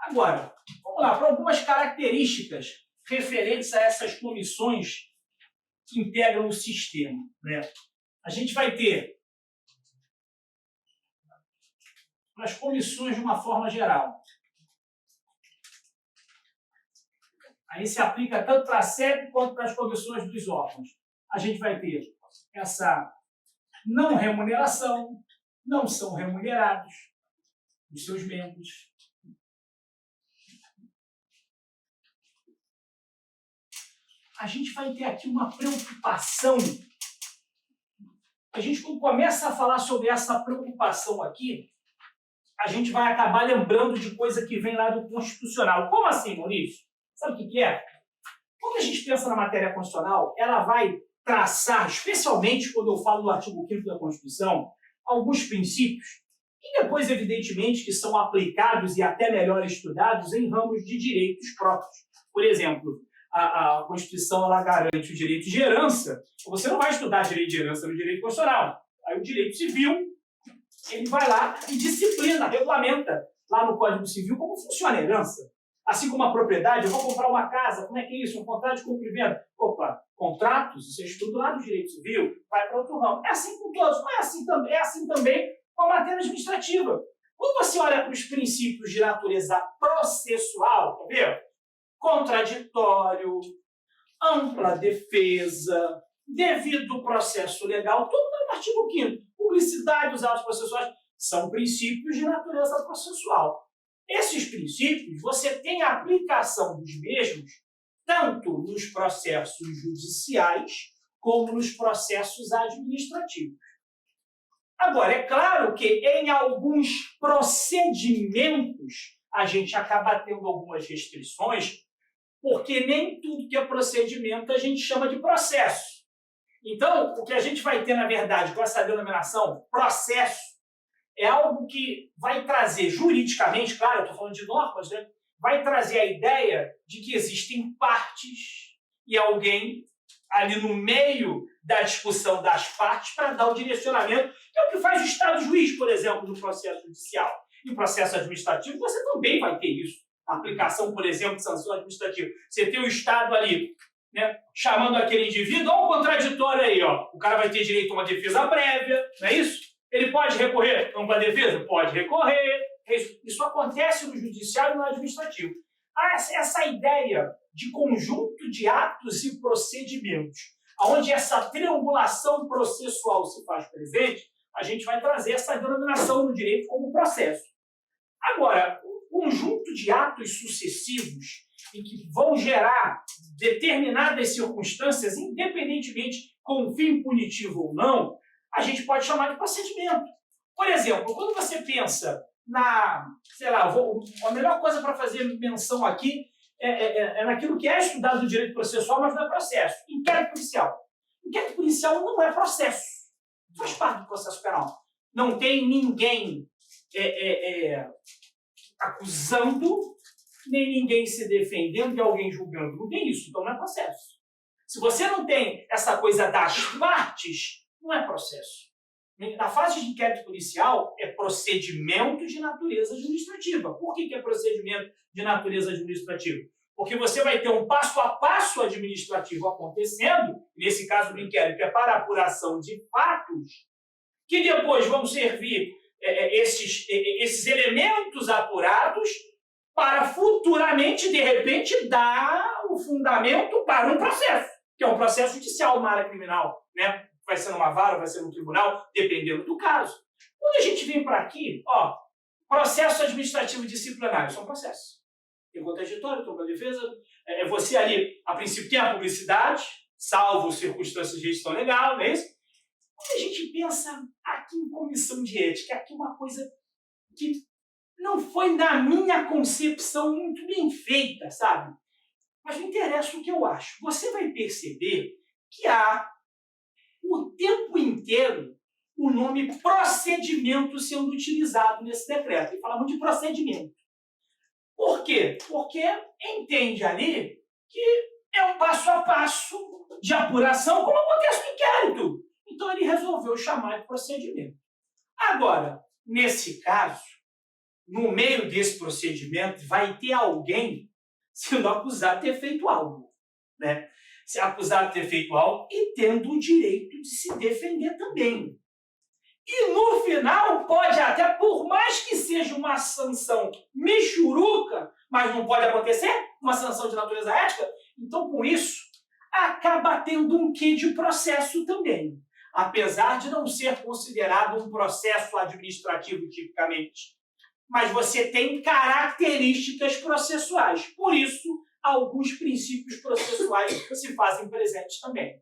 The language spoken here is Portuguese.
Agora, vamos lá, para algumas características referentes a essas comissões que integram o sistema, né? A gente vai ter as comissões de uma forma geral. Aí se aplica tanto para a SEB quanto para as comissões dos órgãos. A gente vai ter essa não remuneração, não são remunerados os seus membros. A gente vai ter aqui uma preocupação. A gente, quando começa a falar sobre essa preocupação aqui, a gente vai acabar lembrando de coisa que vem lá do Constitucional. Como assim, Maurício? Sabe o que é? Quando a gente pensa na matéria constitucional, ela vai traçar, especialmente quando eu falo do artigo 5º da Constituição, alguns princípios, e depois, evidentemente, que são aplicados e até melhor estudados em ramos de direitos próprios. Por exemplo, a Constituição ela garante o direito de herança. Você não vai estudar direito de herança no direito constitucional. Aí o direito civil, ele vai lá e disciplina, regulamenta lá no Código Civil como funciona a herança. Assim como a propriedade, eu vou comprar uma casa, como é que é isso? Um contrato de compra e venda. Opa, contratos, isso é estudo lá do direito civil, vai para outro ramo. É assim com todos, mas é assim também com a matéria administrativa. Quando você olha para os princípios de natureza processual, quer ver? Contraditório, ampla defesa, devido processo legal, tudo no artigo 5º. Publicidade dos atos processuais são princípios de natureza processual. Esses princípios, você tem a aplicação dos mesmos tanto nos processos judiciais como nos processos administrativos. Agora, é claro que em alguns procedimentos a gente acaba tendo algumas restrições, porque nem tudo que é procedimento a gente chama de processo. Então, o que a gente vai ter, na verdade, com essa denominação processo, é algo que vai trazer juridicamente, claro, eu estou falando de normas, né? Vai trazer a ideia de que existem partes e alguém ali no meio da discussão das partes para dar o direcionamento, que é o que faz o Estado juiz, por exemplo, no processo judicial. E no processo administrativo você também vai ter isso. A aplicação, por exemplo, de sanção administrativa. Você tem o Estado ali, né, chamando aquele indivíduo, olha o contraditório aí, ó. O cara vai ter direito a uma defesa prévia, não é isso? Ele pode recorrer a defesa? Pode recorrer. Isso acontece no judiciário e no administrativo. Essa ideia de conjunto de atos e procedimentos, onde essa triangulação processual se faz presente, a gente vai trazer essa denominação no direito como processo. Agora, um conjunto de atos sucessivos em que vão gerar determinadas circunstâncias, independentemente com fim punitivo ou não, a gente pode chamar de procedimento. Por exemplo, quando você pensa sei lá, a melhor coisa para fazer menção aqui é naquilo que é estudado no direito processual, mas não é processo. Inquérito policial. Inquérito policial não é processo. Faz parte do processo penal. Não tem ninguém acusando, nem ninguém se defendendo e alguém julgando. Não tem isso, então não é processo. Se você não tem essa coisa das partes, não é processo. Na fase de inquérito policial, é procedimento de natureza administrativa. Por que é procedimento de natureza administrativa? Porque você vai ter um passo a passo administrativo acontecendo, nesse caso do inquérito, que é para apuração de fatos, que depois vão servir esses elementos apurados para futuramente, de repente, dar o fundamento para um processo, que é um processo judicial, uma área criminal, né? Vai ser numa vara, vai ser num tribunal, dependendo do caso. Quando a gente vem para aqui, ó, processo administrativo disciplinar, isso é um processo. Tem contraditório, tem uma defesa. Você ali, a princípio, tem a publicidade, salvo circunstâncias de gestão legal, não é isso? Quando a gente pensa aqui em comissão de ética, aqui uma coisa que não foi, na minha concepção, muito bem feita, sabe? Mas não interessa o que eu acho. Você vai perceber que há o tempo inteiro o nome procedimento sendo utilizado nesse decreto. E falamos de procedimento. Por quê? Porque entende ali que é um passo a passo de apuração, como acontece no inquérito. Então ele resolveu chamar de procedimento. Agora, nesse caso, no meio desse procedimento, vai ter alguém sendo acusado de ter feito algo, né? Se acusado de ter feito algo e tendo o direito de se defender também. E no final pode até, por mais que seja uma sanção michuruca, mas não pode acontecer, uma sanção de natureza ética, então com isso acaba tendo um quê de processo também. Apesar de não ser considerado um processo administrativo tipicamente. Mas você tem características processuais. Por isso, alguns princípios processuais se fazem presentes também.